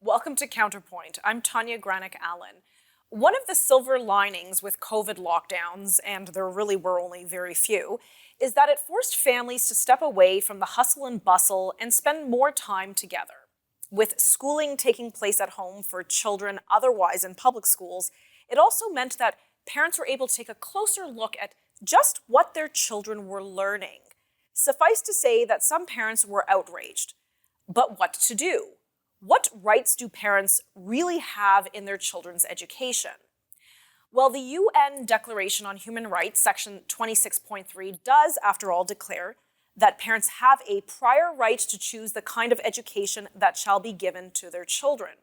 Welcome to Counterpoint. I'm Tanya Allen. One of the silver linings with COVID lockdowns, and there really were only very few, is that it forced families to step away from the hustle and bustle and spend more time together. With schooling taking place at home for children otherwise in public schools, it also meant that parents were able to take a closer look at just what their children were learning. Suffice to say that some parents were outraged. But what to do? What rights do parents really have in their children's education? Well, the UN Declaration on Human Rights, section 26.3, does, after all, declare that parents have a prior right to choose the kind of education that shall be given to their children.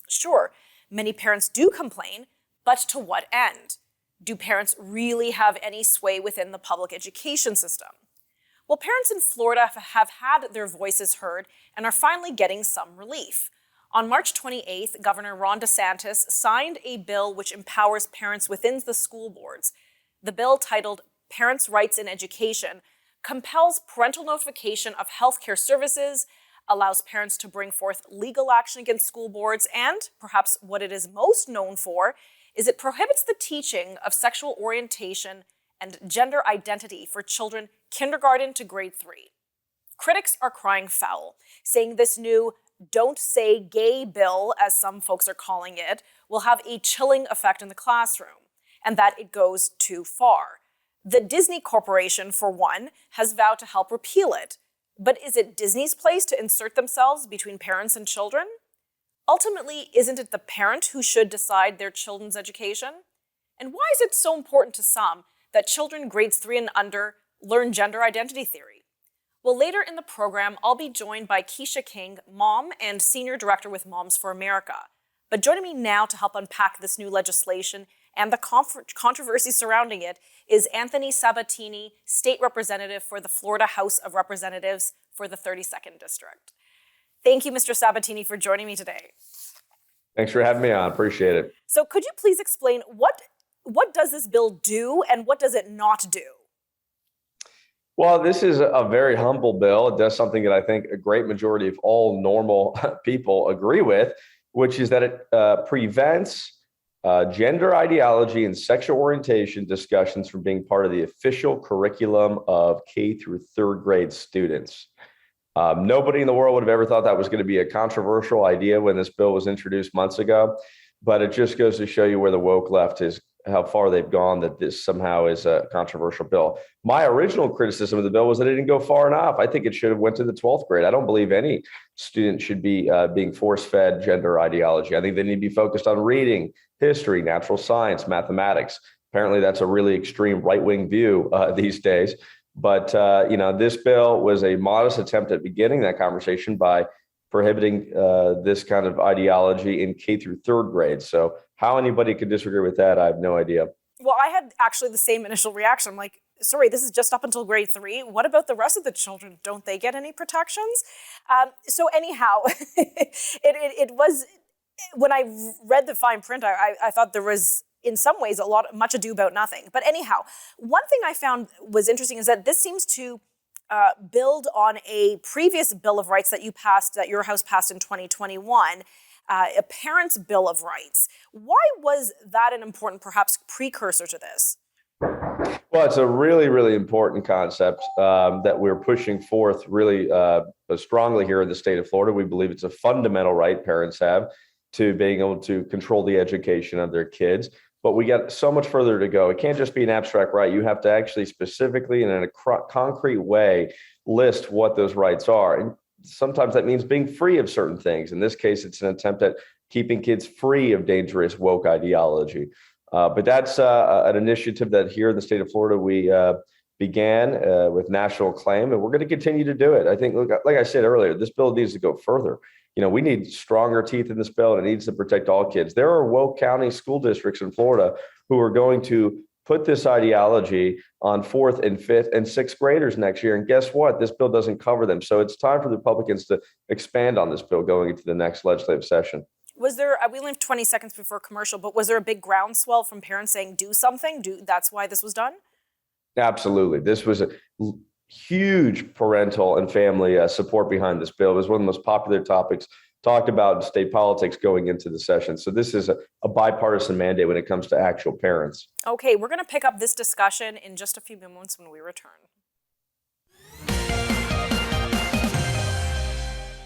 Sure, many parents do complain, but to what end? Do parents really have any sway within the public education system? Well, parents in Florida have had their voices heard and are finally getting some relief. On March 28th, Governor Ron DeSantis signed a bill which empowers parents within the school boards. The bill, titled Parents' Rights in Education, compels parental notification of healthcare services, allows parents to bring forth legal action against school boards, and, perhaps what it is most known for, is it prohibits the teaching of sexual orientation and gender identity for children kindergarten to grade 3. Critics are crying foul, saying this new "don't say gay" bill, as some folks are calling it, will have a chilling effect in the classroom, and that it goes too far. The Disney Corporation, for one, has vowed to help repeal it. But is it Disney's place to insert themselves between parents and children? Ultimately, isn't it the parent who should decide their children's education? And why is it so important to some that children grades 3 and under learn gender identity theory? Well, later in the program, I'll be joined by Quisha King, mom and senior director with Moms for America. But joining me now to help unpack this new legislation and the controversy surrounding it is Antony Sabatini, state representative for the Florida House of Representatives for the 32nd District. Thank you, Mr. Sabatini, for joining me today. Thanks for having me on. Appreciate it. So could you please explain what does this bill do and what does it not do? Well, this is a very humble bill. It does something that I think a great majority of all normal people agree with, which is that it prevents gender ideology and sexual orientation discussions from being part of the official curriculum of K through third grade students. Nobody in the world would have ever thought that was going to be a controversial idea when this bill was introduced months ago, but it just goes to show you where the woke left is, how far they've gone, that this somehow is a controversial bill. My original criticism of the bill was that it didn't go far enough. I think it should have went to the 12th grade. I don't believe any student should be being force-fed gender ideology. I think they need to be focused on reading, history, natural science, mathematics. Apparently, that's a really extreme right-wing view these days. But this bill was a modest attempt at beginning that conversation by prohibiting this kind of ideology in K through third grade. So how anybody could disagree with that, I have no idea. Well, I had actually the same initial reaction. I'm like, sorry, this is just up until grade 3. What about the rest of the children? Don't they get any protections? So anyhow, it was, when I read the fine print, I thought there was, in some ways, much ado about nothing. But anyhow, one thing I found was interesting is that this seems to build on a previous Bill of Rights that your House passed in 2021, a Parents' Bill of Rights. Why was that an important, perhaps, precursor to this? Well, it's a really, really important concept that we're pushing forth really strongly here in the state of Florida. We believe it's a fundamental right parents have to being able to control the education of their kids. But we got so much further to go. It can't just be an abstract right. You have to actually specifically and in a concrete way list what those rights are. And sometimes that means being free of certain things. In this case, it's an attempt at keeping kids free of dangerous woke ideology. But that's an initiative that here in the state of Florida we began with national acclaim, and we're going to continue to do it. I think, like I said earlier, this bill needs to go further. We need stronger teeth in this bill, and it needs to protect all kids. There are woke county school districts in Florida who are going to put this ideology on 4th and 5th and 6th graders next year. And guess what? This bill doesn't cover them. So it's time for the Republicans to expand on this bill going into the next legislative session. Was there, we only have 20 seconds before commercial, but was there a big groundswell from parents saying, do something? That's why this was done? Absolutely. This was a huge parental and family support behind this bill. It was one of the most popular topics talked about in state politics going into the session. So this is a bipartisan mandate when it comes to actual parents. Okay, we're going to pick up this discussion in just a few moments when we return.